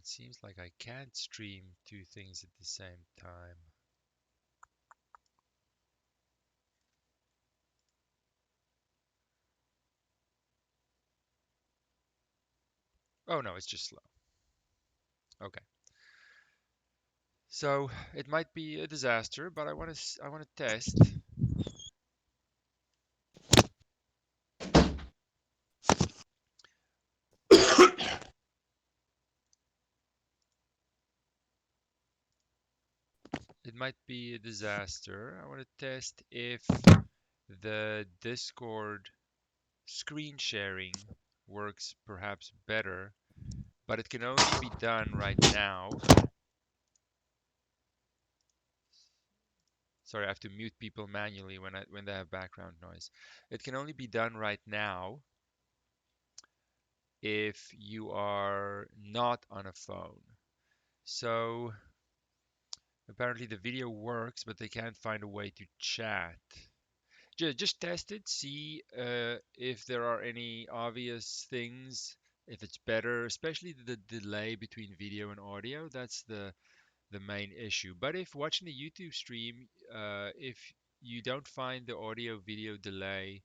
it seems like I can't stream two things at the same time. Oh no, it's just slow. Okay. So it might be a disaster, but I want to test. It might be a disaster. I want to test if the Discord screen sharing works perhaps better, but it can only be done right now. Sorry, I have to mute people manually when they have background noise. It can only be done right now if you are not on a phone. So apparently the video works, but they can't find a way to chat. Just test it, see if there are any obvious things, if it's better, especially the delay between video and audio. That's the main issue. But if watching the YouTube stream, if you don't find the audio video delay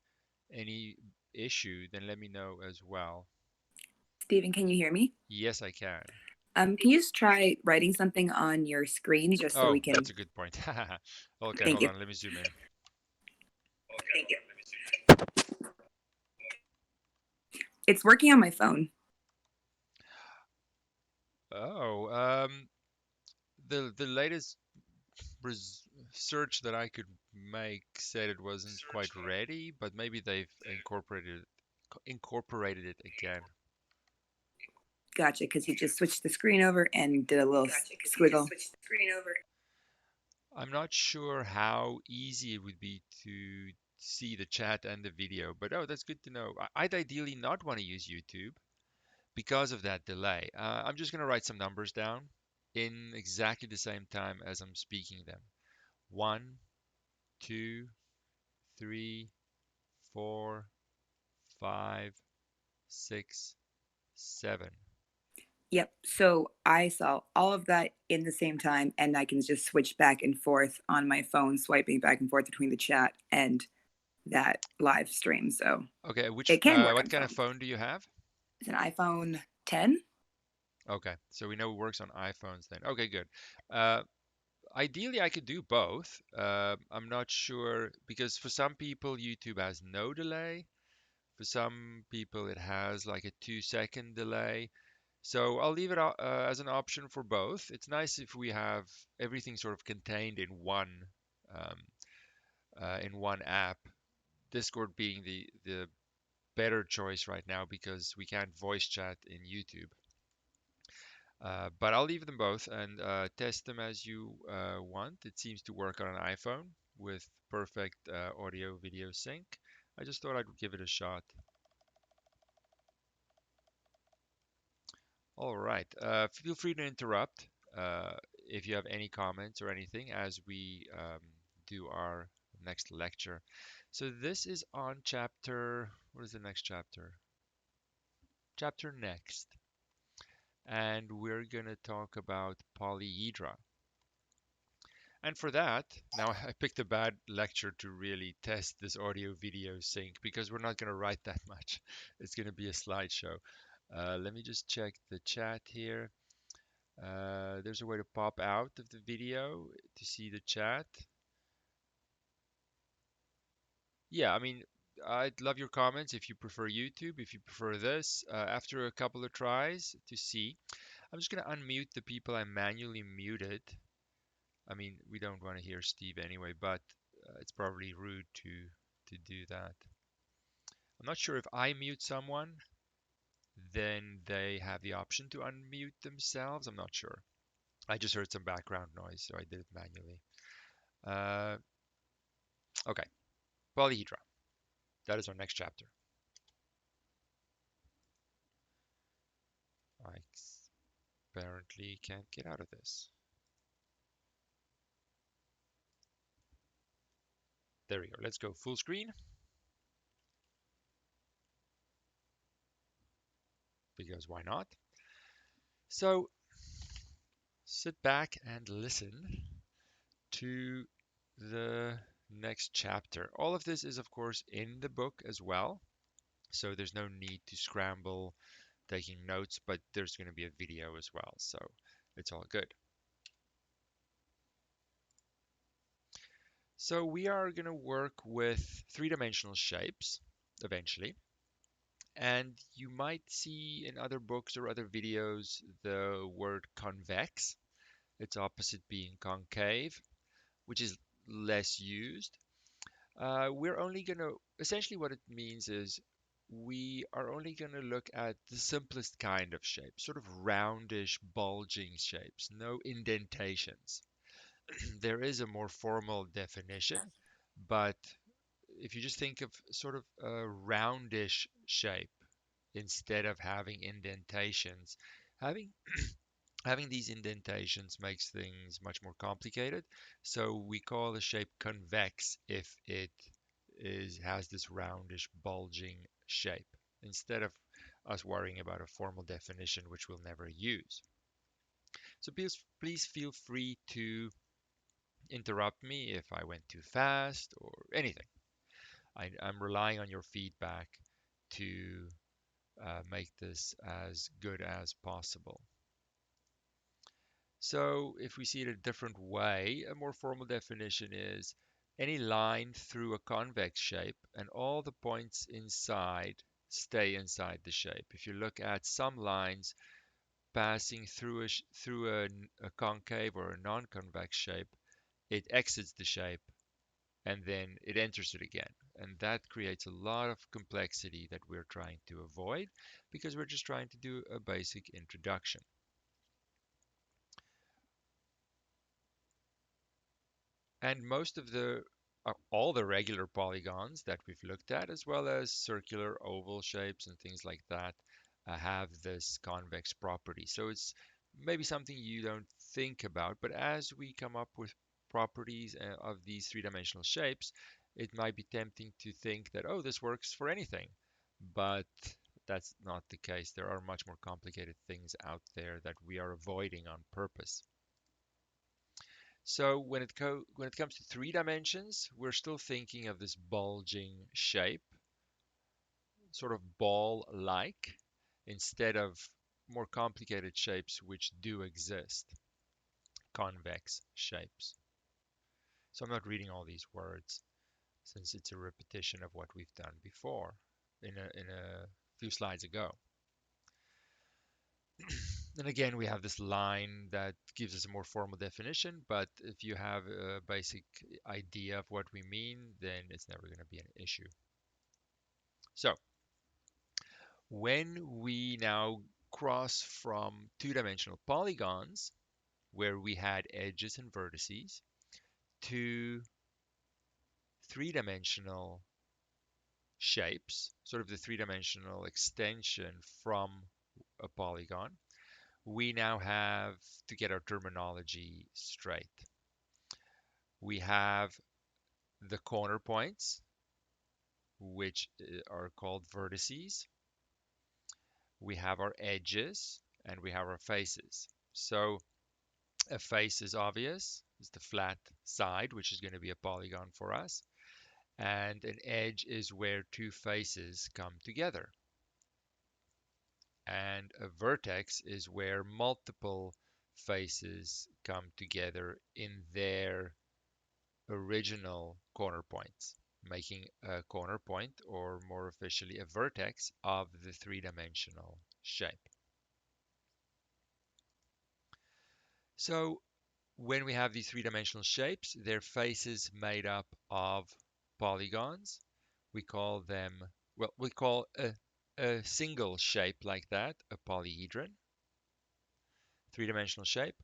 any issue, then let me know as well. Steven, can you hear me? Yes, I can. Can you just try writing something on your screen just so Oh, we can? that's a good point. Okay, Thank hold you. on, let me zoom in. Thank you. It's working on my phone. Oh, the latest search that I could make said it wasn't quite ready, but maybe they've incorporated it again. Gotcha, because he just switched the screen over and did a little squiggle. I'm not sure how easy it would be to see the chat and the video, but oh, that's good to know. I'd ideally not want to use YouTube because of that delay. I'm just going to write some numbers down in exactly the same time as I'm speaking them. 1, 2, 3, 4, 5, 6, 7. Yep. So I saw all of that in the same time, and I can just switch back and forth on my phone, swiping back and forth between the chat and that live stream. So Okay, it can work what on kind of phones. phone do you have? It's an iPhone 10. Okay, so we know it works on iPhones then. Okay, good. Uh, Ideally, I could do both. I'm not sure because for some people, YouTube has no delay. For some people, it has like a 2-second delay. So I'll leave it as an option for both. It's nice if we have everything sort of contained um, in one app. Discord being the better choice right now because we can't voice chat in YouTube. But I'll leave them both and test them as you want. It seems to work on an iPhone with perfect audio video sync. I just thought I'd give it a shot. All right. Feel free to interrupt if you have any comments or anything as we do our next lecture. So this is on chapter, what is the next chapter? Chapter next. And we're going to talk about polyhedra. And for that, now I picked a bad lecture to really test this audio video sync because we're not going to write that much. It's going to be a slideshow. Let me just check the chat here. There's a way to pop out of the video to see the chat. Yeah, I mean, I'd love your comments if you prefer YouTube, if you prefer this. After a couple of tries to see, I'm just going to unmute the people I manually muted. I mean, we don't want to hear Steve anyway, but it's probably rude to do that. I'm not sure if I mute someone, then they have the option to unmute themselves. I'm not sure. I just heard some background noise, so I did it manually. Uh, okay, Polyhedra. That is our next chapter. I apparently can't get out of this. There we go. Let's go full screen. Because why not? So sit back and listen to the next chapter. All of this is, of course, in the book as well, so there's no need to scramble taking notes, but there's going to be a video as well, so it's all good. So we are going to work with three-dimensional shapes eventually, and you might see in other books or other videos the word convex, its opposite being concave, which is less used. We're only going to, essentially what it means is we are only going to look at the simplest kind of shape, sort of roundish, bulging shapes, no indentations. There is a more formal definition, but if you just think of sort of a roundish shape instead of having indentations, having having these indentations makes things much more complicated. So we call the shape convex if it has this roundish, bulging shape, instead of us worrying about a formal definition which we'll never use. So please feel free to interrupt me if I went too fast or anything. I'm relying on your feedback to make this as good as possible. So if we see it a different way, a more formal definition is any line through a convex shape and all the points inside stay inside the shape. If you look at some lines passing through a concave or a non-convex shape, it exits the shape and then it enters it again. And that creates a lot of complexity that we're trying to avoid because we're just trying to do a basic introduction. And most of all the regular polygons that we've looked at, as well as circular oval shapes and things like that, have this convex property. So it's maybe something you don't think about, but as we come up with properties of these three-dimensional shapes, it might be tempting to think that, oh, this works for anything. But that's not the case. There are much more complicated things out there that we are avoiding on purpose. So when it comes to three dimensions, we're still thinking of this bulging shape, sort of ball-like, instead of more complicated shapes which do exist, convex shapes. So I'm not reading all these words since it's a repetition of what we've done before in a few slides ago. And again, we have this line that gives us a more formal definition, but if you have a basic idea of what we mean, then it's never going to be an issue. So when we now cross from two-dimensional polygons, where we had edges and vertices, to three-dimensional shapes, sort of the three-dimensional extension from a polygon, we now have to get our terminology straight. We have the corner points, which are called vertices. We have our edges and we have our faces. So a face is obvious, it's the flat side, which is going to be a polygon for us. And an edge is where two faces come together. And a vertex is where multiple faces come together in their original corner points, making a corner point, or more officially, a vertex of the three-dimensional shape. So when we have these three-dimensional shapes, they're faces made up of polygons. We call them, well, we call a single shape like that a polyhedron, three-dimensional shape.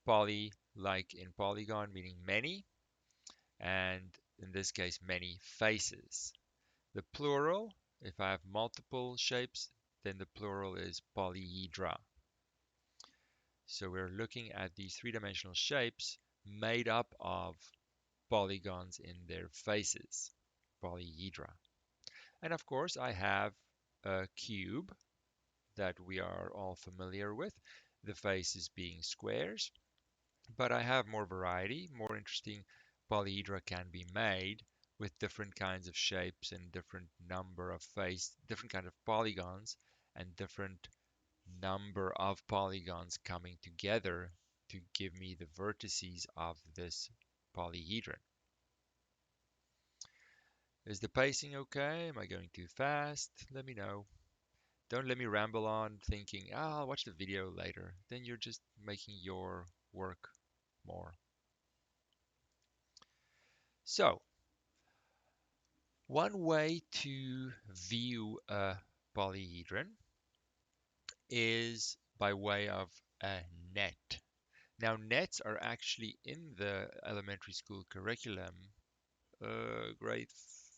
Poly, like in polygon, meaning many, and in this case, many faces. The plural, if I have multiple shapes, then the plural is polyhedra. So we're looking at these three-dimensional shapes made up of polygons in their faces, polyhedra. And of course, I have a cube that we are all familiar with, the faces being squares. but I have more variety, more interesting polyhedra can be made with different kinds of shapes and different number of face, different kind of polygons and different number of polygons coming together to give me the vertices of this polyhedron. Is the pacing okay? Am I going too fast? Let me know. Don't let me ramble on thinking, I'll watch the video later. Then you're just making your work more. So, one way to view a polyhedron is by way of a net. Now, nets are actually in the elementary school curriculum, grade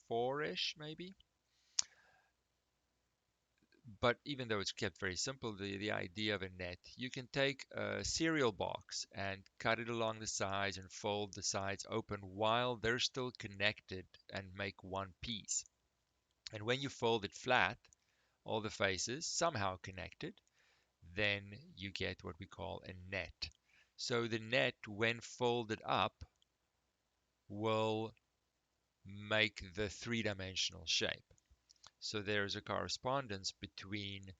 four-ish maybe. But even though it's kept very simple, the idea of a net, you can take a cereal box and cut it along the sides and fold the sides open while they're still connected and make one piece. And when you fold it flat, all the faces somehow connected, then you get what we call a net. So the net, when folded up, will make the three-dimensional shape. So there's a correspondence between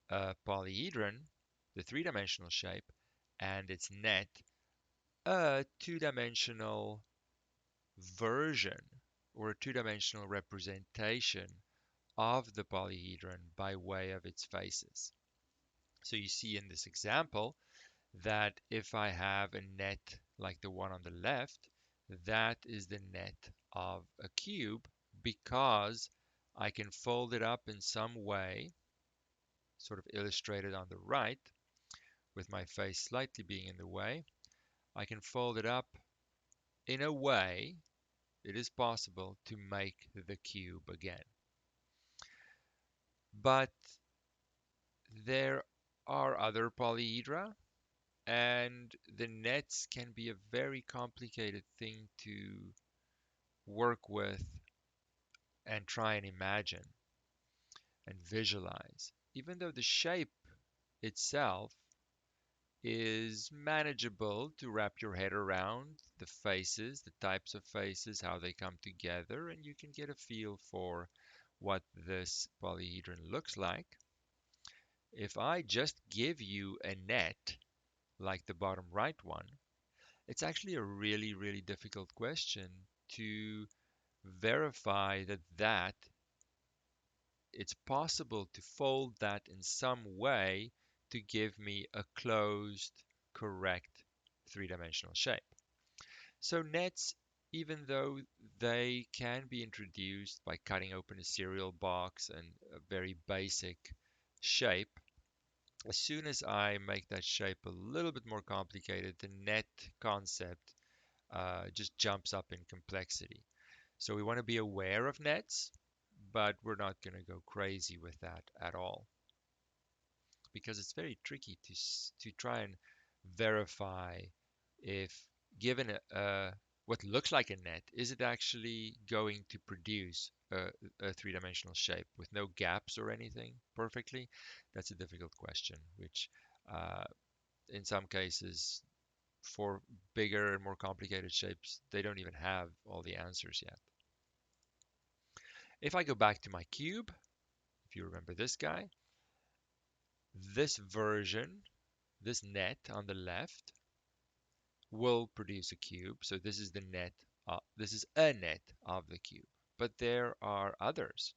a polyhedron, the three-dimensional shape, and its net, a two-dimensional version or a two-dimensional representation of the polyhedron by way of its faces. So you see in this example that if I have a net like the one on the left, that is the net of a cube because I can fold it up in some way, sort of illustrated on the right, with my face slightly being in the way. I can fold it up in a way it is possible to make the cube again. But there are other polyhedra, and the nets can be a very complicated thing to work with and try and imagine and visualize. Even though the shape itself is manageable to wrap your head around, the faces, the types of faces, how they come together, and you can get a feel for what this polyhedron looks like. If I just give you a net, like the bottom right one, it's actually a really, really difficult question to verify that it's possible to fold that in some way to give me a closed, correct three-dimensional shape. So nets, even though they can be introduced by cutting open a cereal box and a very basic shape, as soon as I make that shape a little bit more complicated, the net concept just jumps up in complexity. So we want to be aware of nets, but we're not going to go crazy with that at all because it's very tricky to try and verify if given what looks like a net, is it actually going to produce a three-dimensional shape with no gaps or anything perfectly? That's a difficult question, which uh, in some cases, for bigger and more complicated shapes, they don't even have all the answers yet. If I go back to my cube, if you remember this guy, this version, this net on the left, will produce a cube. So this is the net, this is a net of the cube. But there are others.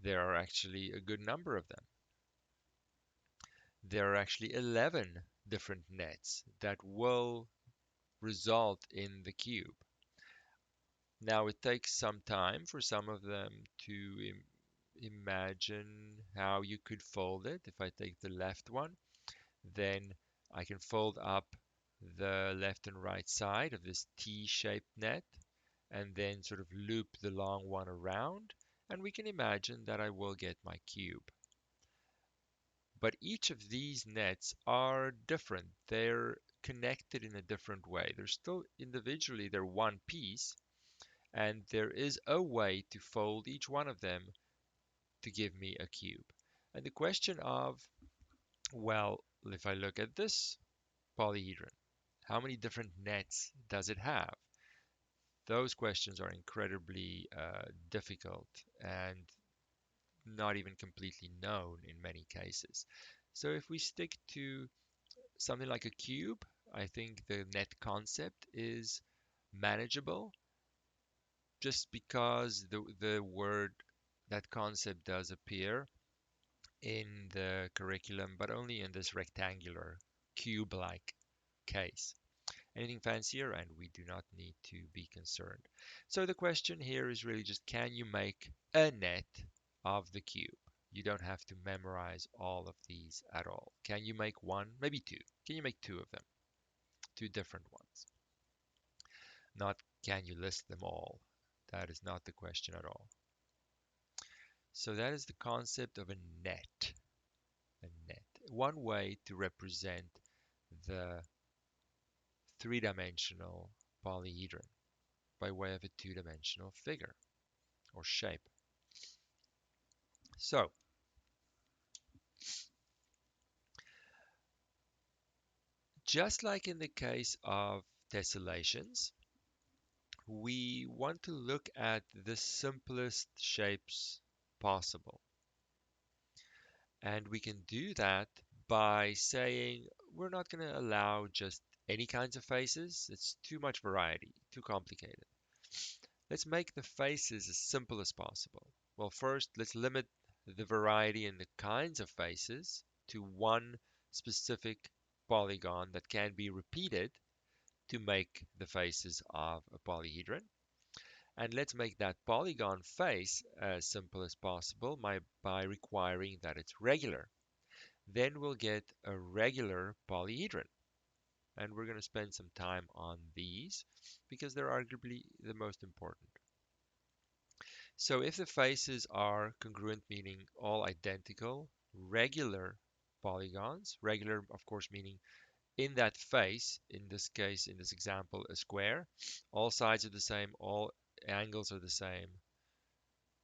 There are actually a good number of them. There are actually 11 different nets that will result in the cube. Now it takes some time for some of them to imagine how you could fold it. If I take the left one, then I can fold up the left and right side of this T-shaped net and then sort of loop the long one around, and we can imagine that I will get my cube. But each of these nets are different. They're connected in a different way. They're still individually, they're one piece, and there is a way to fold each one of them to give me a cube. And the question of, well, if I look at this polyhedron? How many different nets does it have? Those questions are incredibly difficult and not even completely known in many cases. So if we stick to something like a cube, I think the net concept is manageable just because the word, that concept does appear in the curriculum, but only in this rectangular cube-like case. Anything fancier, and we do not need to be concerned. So the question here is really just, can you make a net of the cube? You don't have to memorize all of these at all. Can you make one, maybe two? Can you make two of them? Two different ones. Not can you list them all? That is not the question at all. So that is the concept of a net. A net. One way to represent the three-dimensional polyhedron by way of a two-dimensional figure or shape. So just like in the case of tessellations, we want to look at the simplest shapes possible. And we can do that by saying we're not going to allow just any kinds of faces. It's too much variety, too complicated. Let's make the faces as simple as possible. Well, first, let's limit the variety in the kinds of faces to one specific polygon that can be repeated to make the faces of a polyhedron. And let's make that polygon face as simple as possible by requiring that it's regular. Then we'll get a regular polyhedron. And we're going to spend some time on these because they're arguably the most important. So if the faces are congruent, meaning all identical, regular polygons, regular of course meaning in that face, in this case, in this example, a square, all sides are the same, all angles are the same,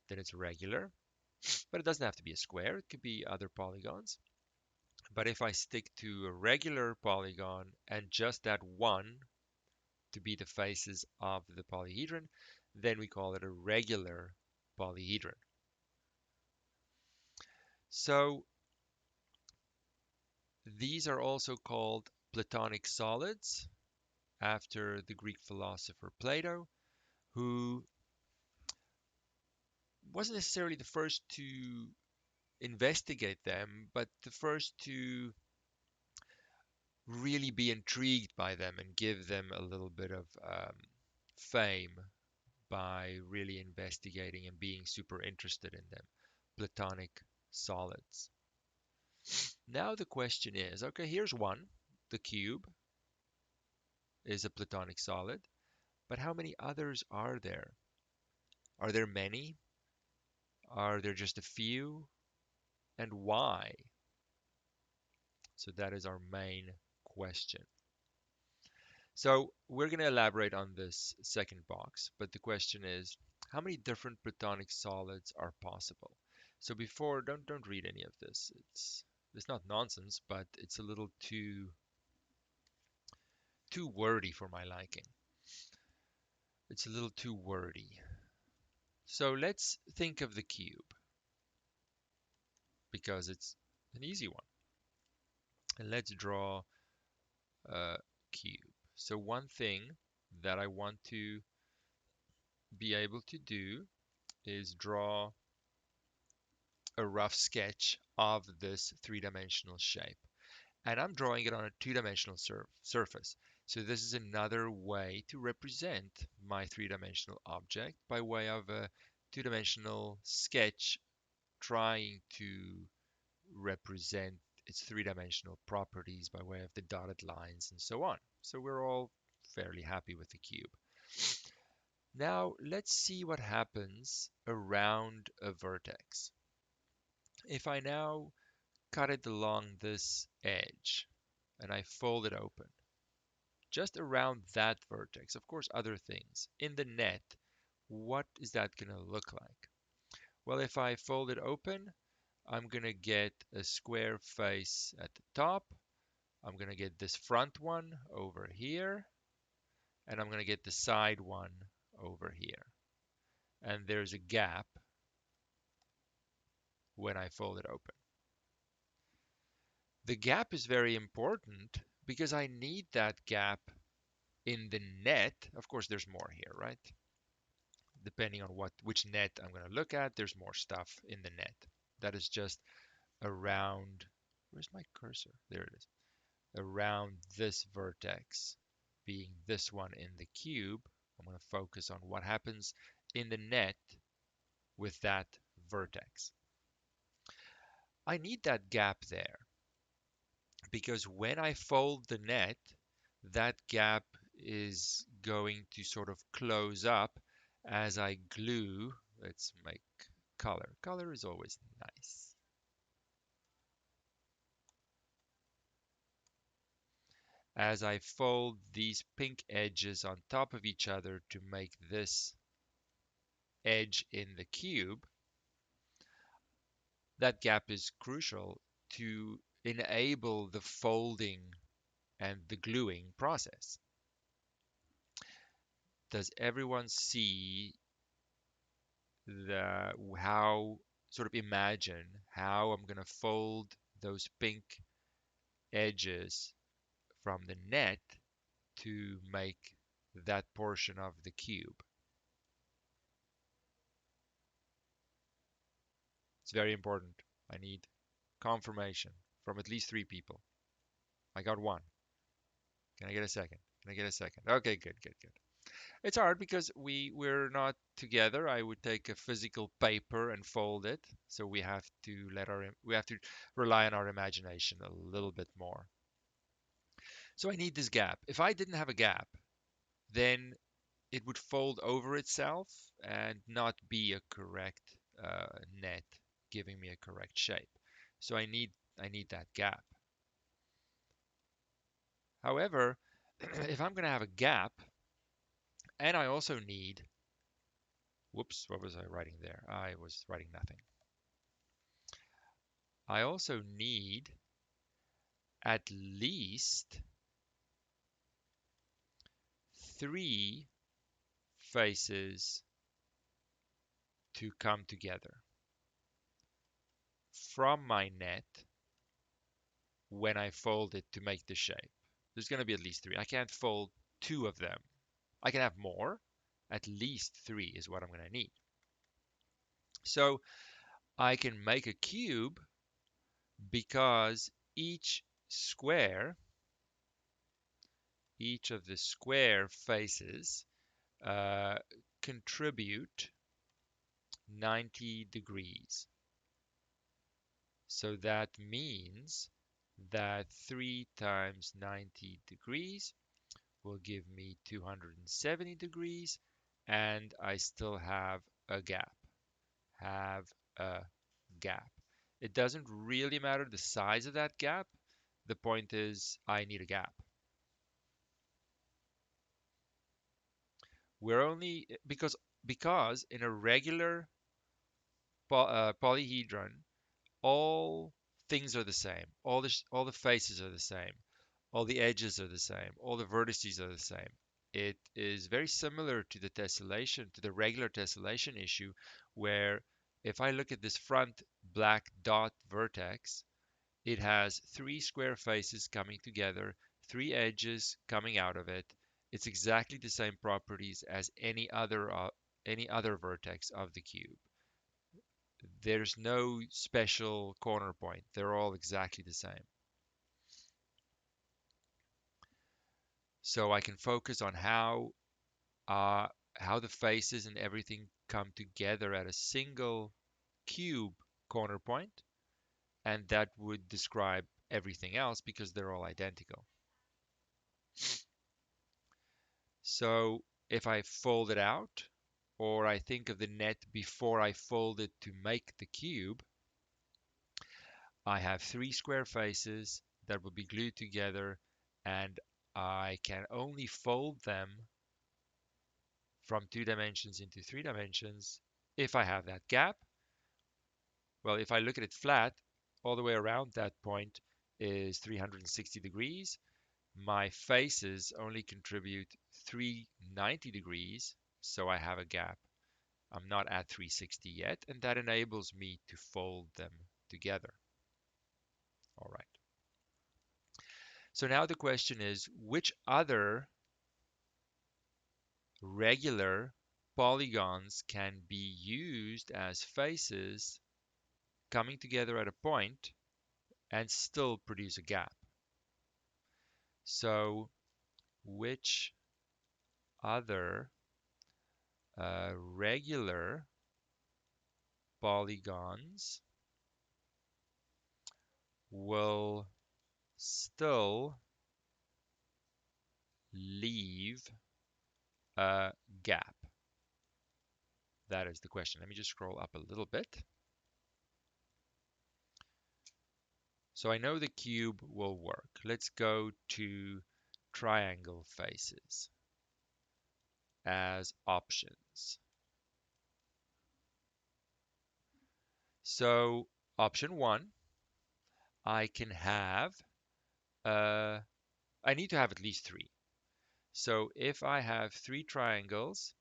then it's regular. But it doesn't have to be a square, it could be other polygons. But if I stick to a regular polygon and just that one to be the faces of the polyhedron, then we call it a regular polyhedron. So these are also called Platonic solids after the Greek philosopher Plato, who wasn't necessarily the first to investigate them, but the first to really be intrigued by them and give them a little bit of fame by really investigating and being super interested in them. Platonic solids. Now the question is, okay, here's one. The cube is a Platonic solid, but how many others are there? Are there many? Are there just a few? And why? So that is our main question. So we're going to elaborate on this second box, but the question is, how many different Platonic solids are possible? So before, don't read any of this. It's not nonsense, but it's a little too wordy for my liking. It's a little too wordy. So let's think of the cube because it's an easy one. And let's draw a cube. So one thing that I want to be able to do is draw a rough sketch of this three-dimensional shape. And I'm drawing it on a two-dimensional surface. So this is another way to represent my three-dimensional object by way of a two-dimensional sketch trying to represent its three-dimensional properties by way of the dotted lines and so on. So we're all fairly happy with the cube. Now let's see what happens around a vertex. If I now cut it along this edge and I fold it open, just around that vertex, of course other things, in the net, what is that going to look like? Well, if I fold it open, I'm going to get a square face at the top. I'm going to get this front one over here, and I'm going to get the side one over here. And there's a gap when I fold it open. The gap is very important because I need that gap in the net. Of course, there's more here, right? Depending on which net I'm going to look at, there's more stuff in the net. That is just around, where's my cursor? There it is. Around this vertex, being this one in the cube. I'm going to focus on what happens in the net with that vertex. I need that gap there because when I fold the net, that gap is going to sort of close up as I glue. Let's make color. Color is always nice. As I fold these pink edges on top of each other to make this edge in the cube, that gap is crucial to enable the folding and the gluing process. Does everyone see how sort of imagine how I'm going to fold those pink edges from the net to make that portion of the cube? It's very important. I need confirmation from at least 3 people. I got one. Can I get a second? Can I get a second? Okay, good, good, good. It's hard because we're not together. I would take a physical paper and fold it. So we have to rely on our imagination a little bit more. So I need this gap. If I didn't have a gap, then it would fold over itself and not be a correct net, giving me a correct shape. So I need that gap. However, if I'm going to have a gap, and I also need, whoops, what was I writing there? I was writing nothing. I also need at least 3 faces to come together from my net when I fold it to make the shape. There's going to be at least 3. I can't fold 2 of them. I can have more. At least 3 is what I'm going to need. So I can make a cube because square, each of the square faces uh, contribute 90 degrees. So that means that 3 times 90 degrees will give me 270 degrees, and I still have a gap. Have a gap. It doesn't really matter the size of that gap. The point is I need a gap. We're only because in a regular polyhedron, all things are the same. All the faces are the same. All the edges are the same. All the vertices are the same. It is very similar to the tessellation, to the regular tessellation issue, where if I look at this front black dot vertex, it has 3 square faces coming together, 3 edges coming out of it. It's exactly the same properties as any other vertex of the cube. There's no special corner point. They're all exactly the same. So I can focus on how the faces and everything come together at a single cube corner point, and that would describe everything else because they're all identical. So if I fold it out, or I think of the net before I fold it to make the cube, I have 3 square faces that will be glued together, and I can only fold them from 2 dimensions into 3 dimensions if I have that gap. Well, if I look at it flat all the way around that point, is 360 degrees. My faces only contribute 390 degrees, so I have a gap. I'm not at 360 yet, and that enables me to fold them together. All right. So now the question is, which other regular polygons can be used as faces coming together at a point and still produce a gap? So which other regular polygons will still leave a gap? That is the question. Let me just scroll up a little bit. So I know the cube will work. Let's go to triangle faces as options. So option one, I can have, uh, I need to have at least three. So if I have three triangles,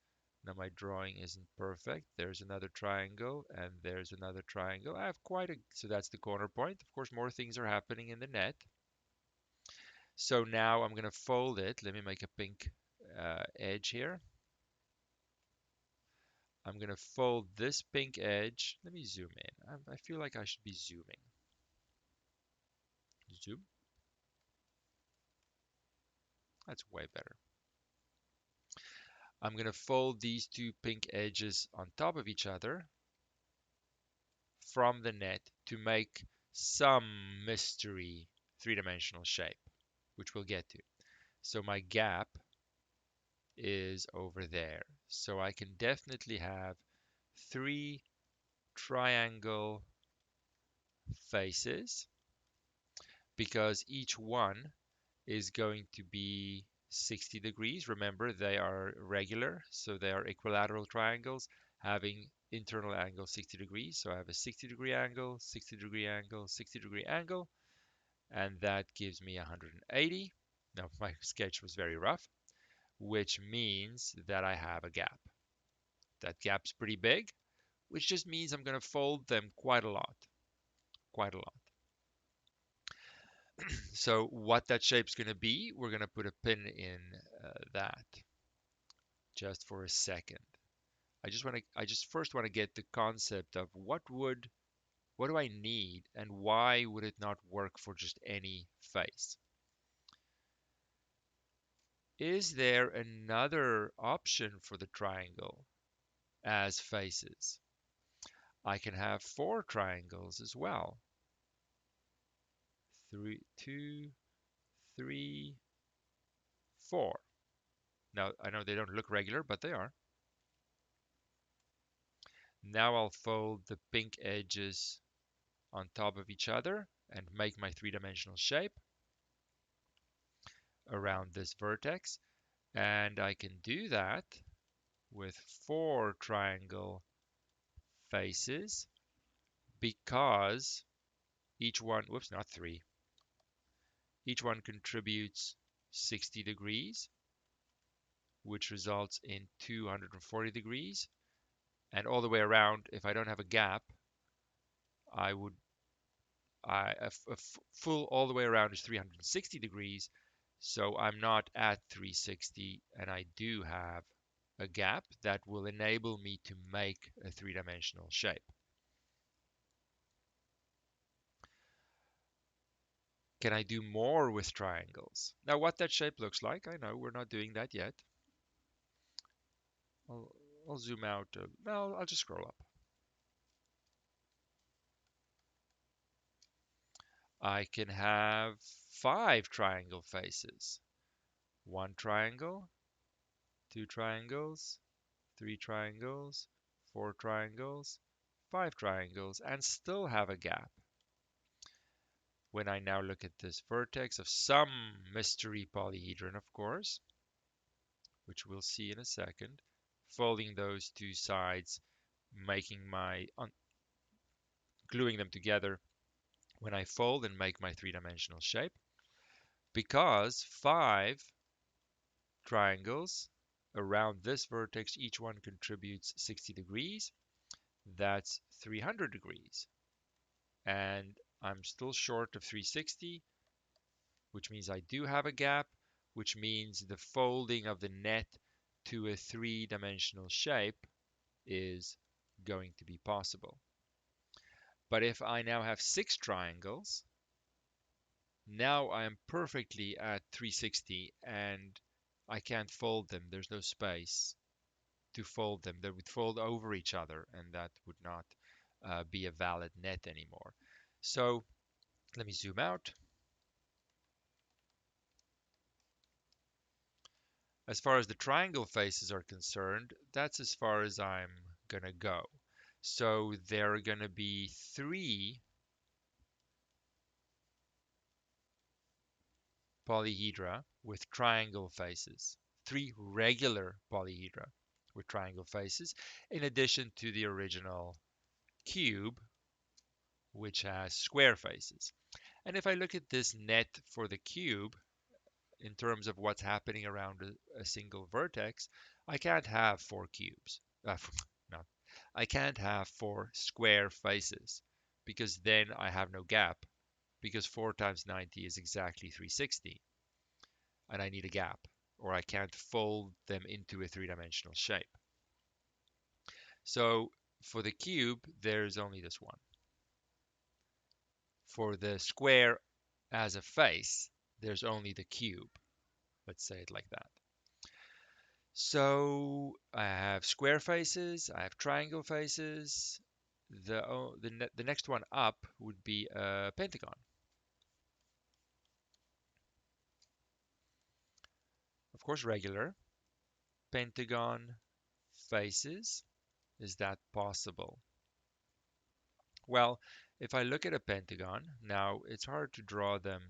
now my drawing isn't perfect. There's another triangle and there's another triangle. I have quite a, so that's the corner point. Of course, more things are happening in the net. So now I'm going to fold it. Let me make a pink edge here. I'm going to fold this pink edge. Let me zoom in. I feel like I should be zooming. Zoom. That's way better. I'm going to fold these two pink edges on top of each other from the net to make some mystery three-dimensional shape, which we'll get to. So my gap is over there. So I can definitely have three triangle faces because each one is going to be 60 degrees. Remember, they are regular, so they are equilateral triangles having internal angle 60 degrees. So I have a 60-degree angle, 60-degree angle, 60-degree angle, and that gives me 180. Now, my sketch was very rough, which means that I have a gap. That gap's pretty big, which just means I'm going to fold them quite a lot, quite a lot. So what that shape's going to be, we're going to put a pin in that just for a second. I just first want to get the concept of what do I need and why would it not work for just any face? Is there another option for the triangle as faces? I can have four triangles as well. Three, two, three, four. Now, I know they don't look regular, but they are. Now I'll fold the pink edges on top of each other and make my three-dimensional shape around this vertex. And I can do that with four triangle faces because each one, whoops, not three, each one contributes 60 degrees, which results in 240 degrees. And all the way around, if I don't have a gap, I would, full all the way around is 360 degrees. So I'm not at 360 and I do have a gap that will enable me to make a three-dimensional shape. Can I do more with triangles? Now, what that shape looks like, I know we're not doing that yet. I'll, I'll zoom out. No, I'll just scroll up. I can have five triangle faces. One triangle, two triangles, three triangles, four triangles, five triangles, and still have a gap. When I now look at this vertex of some mystery polyhedron, of course, which we'll see in a second, folding those two sides, making my, gluing them together when I fold and make my three-dimensional shape, because 5 triangles around this vertex, each one contributes 60 degrees. That's 300 degrees. And I'm still short of 360, which means I do have a gap, which means the folding of the net to a three-dimensional shape is going to be possible. But if I now have 6 triangles, now I am perfectly at 360 and I can't fold them. There's no space to fold them. They would fold over each other, and that would not be a valid net anymore. So let me zoom out. As far as the triangle faces are concerned, that's as far as I'm going to go. So there are going to be 3 polyhedra with triangle faces, 3 regular polyhedra with triangle faces, in addition to the original cube, which has square faces. And if I look at this net for the cube, in terms of what's happening around a single vertex, I can't have 4 cubes. No, I can't have 4 square faces because then I have no gap because 4 times 90 is exactly 360 and I need a gap or I can't fold them into a three-dimensional shape. So for the cube, there's only this one. For the square as a face, there's only the cube. Let's say it like that. So I have square faces, I have triangle faces. The next one up would be a pentagon. Of course, regular. Pentagon faces. Is that possible? Well, if I look at a pentagon, now it's hard to draw them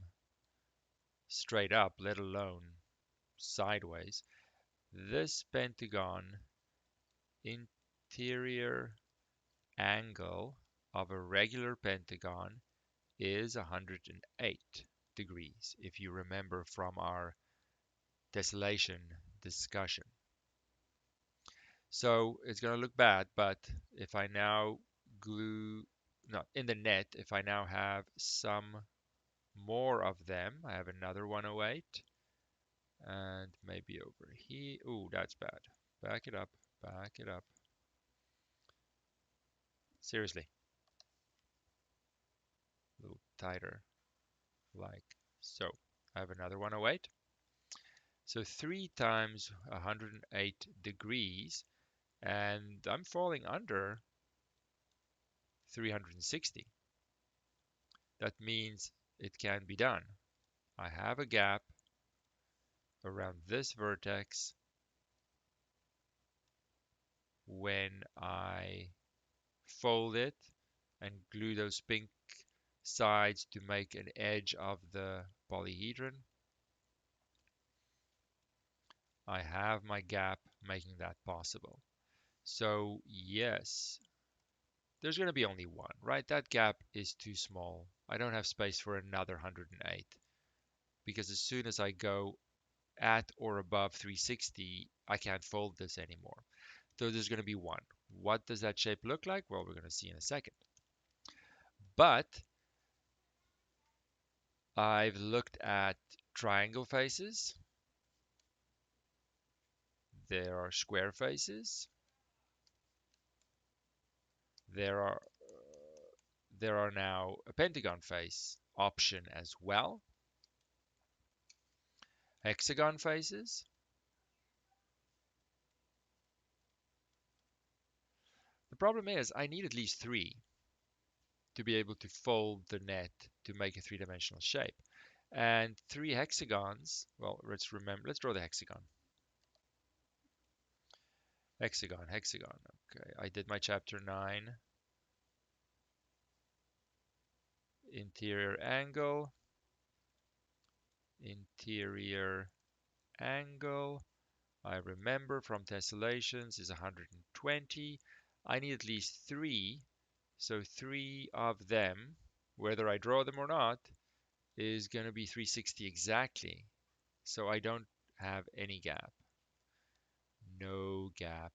straight up, let alone sideways. This pentagon interior angle of a regular pentagon is 108 degrees, if you remember from our tessellation discussion. So it's going to look bad, but if I now glue, no, in the net, if I now have some more of them, I have another 108, and maybe over here. Ooh, that's bad. Back it up, back it up. Seriously, a little tighter, like so. I have another 108. So 3 times 108 degrees, and I'm falling under 360. That means it can be done. I have a gap around this vertex when I fold it and glue those pink sides to make an edge of the polyhedron. I have my gap making that possible. So yes, there's going to be only one, right? That gap is too small. I don't have space for another 108 because as soon as I go at or above 360, I can't fold this anymore. So there's going to be one. What does that shape look like? Well, we're going to see in a second. But I've looked at triangle faces. There are square faces. There are there are now a pentagon face option as well. Hexagon faces. The problem is I need at least 3 to be able to fold the net to make a three-dimensional shape. And 3 hexagons, well, let's draw the hexagon. Hexagon, hexagon. Okay, I did my chapter 9. Interior angle, interior angle. I remember from tessellations is 120. I need at least 3, so 3 of them whether I draw them or not, is going to be 360 exactly. So I don't have any gap. No gap,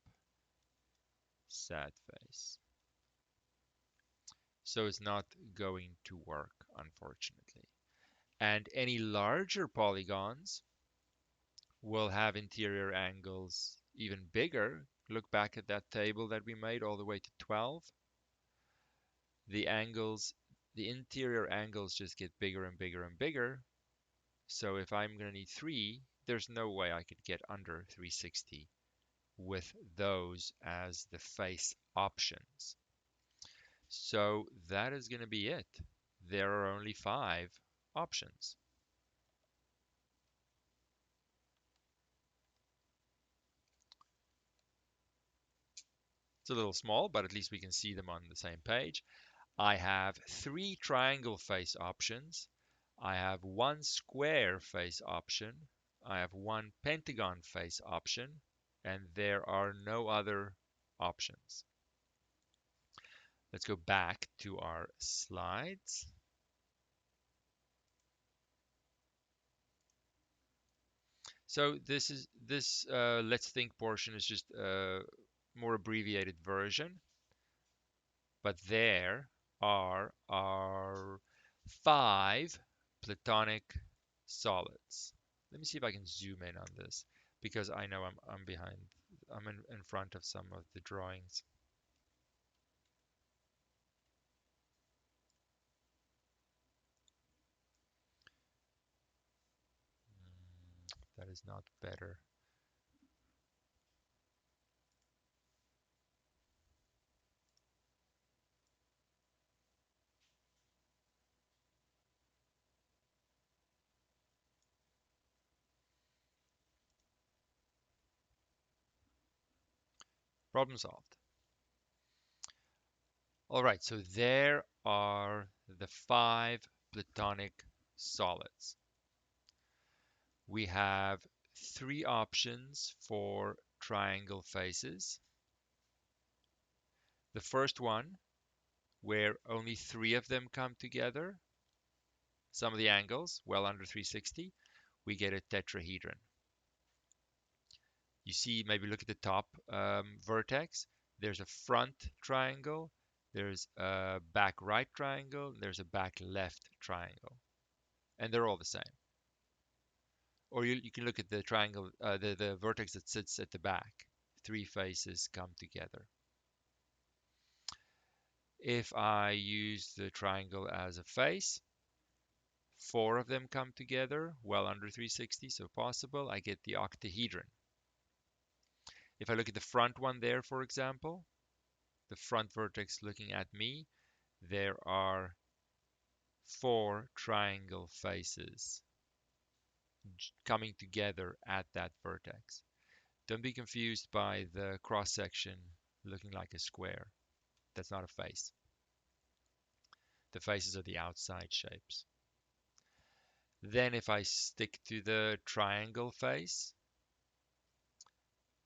sad face. So it's not going to work, unfortunately. And any larger polygons will have interior angles even bigger. Look back at that table that we made all the way to 12. The angles, the interior angles just get bigger and bigger and bigger. So if I'm going to need 3, there's no way I could get under 360 with those as the face options. So that is going to be it. There are only 5 options. It's a little small, but at least we can see them on the same page. I have 3 triangle face options. I have 1 square face option. I have 1 pentagon face option, and there are no other options. Let's go back to our slides. So this let's think portion is just a more abbreviated version, but there are our 5 platonic solids. Let me see if I can zoom in on this because I know I'm behind. I'm in front of some of the drawings. That is not better. Problem solved. All right, so there are the 5 platonic solids. We have 3 options for triangle faces. The first one, where only 3 of them come together, some of the angles, well under 360, we get a tetrahedron. You see, maybe look at the top vertex. There's a front triangle, there's a back right triangle, and there's a back left triangle, and they're all the same. Or you can look at the triangle, the vertex that sits at the back. 3 faces come together. If I use the triangle as a face, 4 of them come together, well under 360, so possible, I get the octahedron. If I look at the front one there, for example, the front vertex looking at me, there are 4 triangle faces coming together at that vertex. Don't be confused by the cross section looking like a square. That's not a face. The faces are the outside shapes. Then if I stick to the triangle face,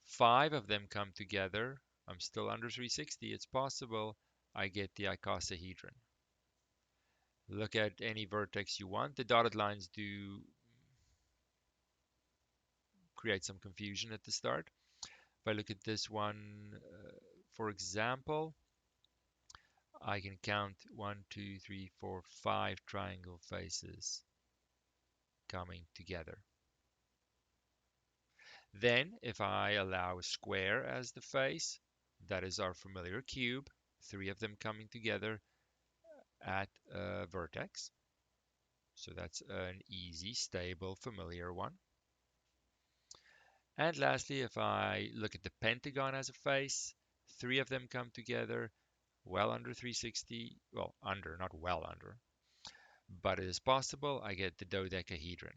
5 of them come together. I'm still under 360. It's possible I get the icosahedron. Look at any vertex you want. The dotted lines do create some confusion at the start. If I look at this one, for example, I can count 1, 2, 3, 4, 5 triangle faces coming together. Then, if I allow a square as the face, that is our familiar cube, 3 of them coming together at a vertex. So that's an easy, stable, familiar one. And lastly, if I look at the pentagon as a face, 3 of them come together, well under 360, well, under, not well under, but it is possible I get the dodecahedron.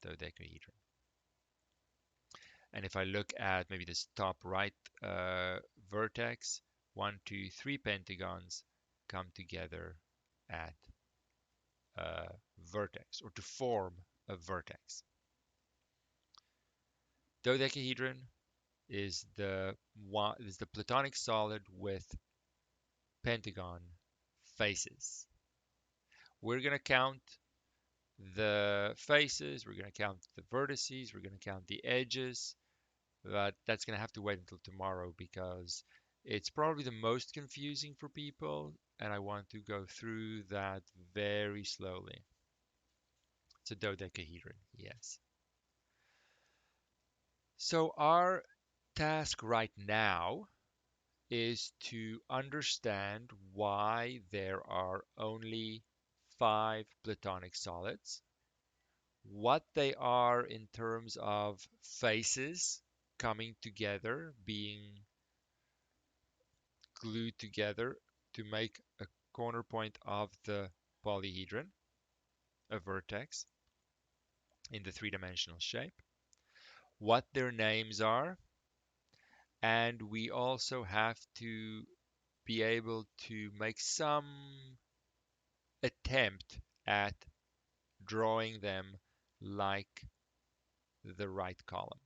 Dodecahedron. And if I look at maybe this top right vertex, 1, 2, 3 pentagons come together at a vertex or to form a vertex. Dodecahedron is the platonic solid with pentagon faces. We're going to count the faces, we're going to count the vertices, we're going to count the edges, but that's going to have to wait until tomorrow because it's probably the most confusing for people, and I want to go through that very slowly. It's a dodecahedron, yes. So our task right now is to understand why there are only five platonic solids, what they are in terms of faces coming together, being glued together to make a corner point of the polyhedron, a vertex in the three-dimensional shape, what their names are, and we also have to be able to make some attempt at drawing them like the right column.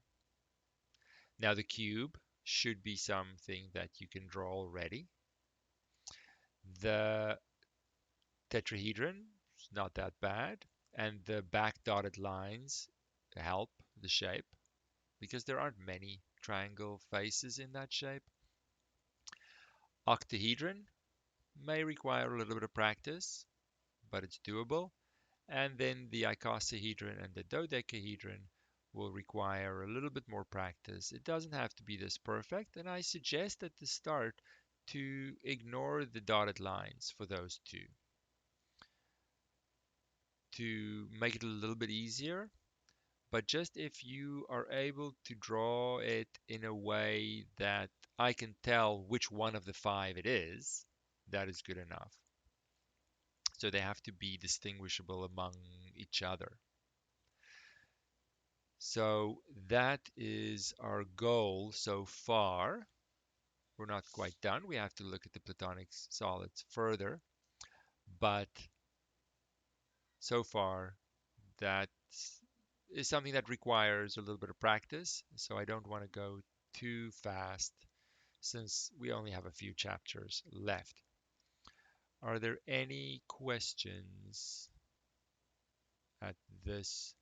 Now the cube should be something that you can draw already. The tetrahedron is not that bad, and the back dotted lines help the shape because there aren't many triangle faces in that shape. Octahedron may require a little bit of practice, but it's doable. And then the icosahedron and the dodecahedron will require a little bit more practice. It doesn't have to be this perfect, and I suggest at the start to ignore the dotted lines for those two to make it a little bit easier. But just if you are able to draw it in a way that I can tell which one of the five it is, that is good enough. So they have to be distinguishable among each other. So that is our goal so far. We're not quite done. We have to look at the platonic solids further, but so far that is something that requires a little bit of practice. So I don't want to go too fast since we only have a few chapters left. Are there any questions at this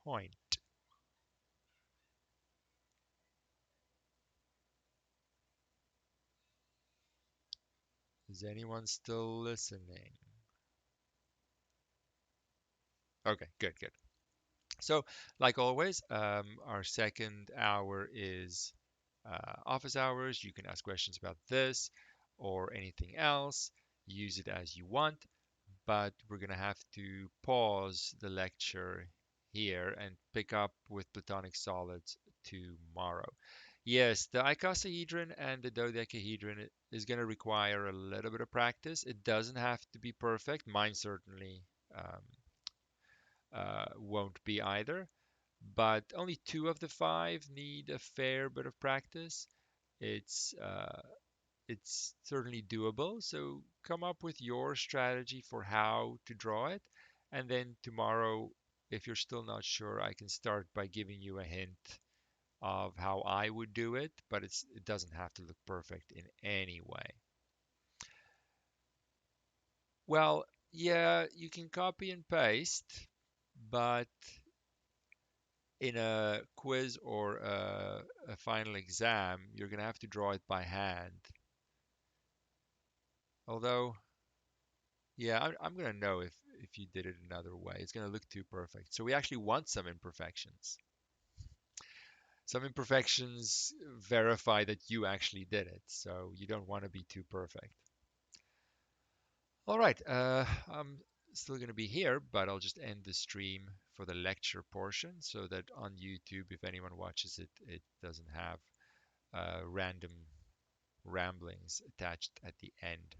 point? Is anyone still listening? Okay, good, good. So, like always, our second hour is office hours. You can ask questions about this or anything else. Use it as you want, but we're going to have to pause the lecture here and pick up with platonic solids tomorrow. Yes, the icosahedron and the dodecahedron is going to require a little bit of practice. It doesn't have to be perfect. Mine certainly um, won't be either, but only two of the five need a fair bit of practice. It's uh, it's certainly doable. So come up with your strategy for how to draw it, and then tomorrow, if you're still not sure, I can start by giving you a hint of how I would do it, but it doesn't have to look perfect in any way. Well, yeah, you can copy and paste, but in a quiz or a final exam, you're going to have to draw it by hand. Although, yeah, I'm going to know if you did it another way. It's going to look too perfect. So we actually want some imperfections. Some imperfections verify that you actually did it. So you don't want to be too perfect. All right, I'm still going to be here, but I'll just end the stream for the lecture portion so that on YouTube, if anyone watches it, it doesn't have random ramblings attached at the end.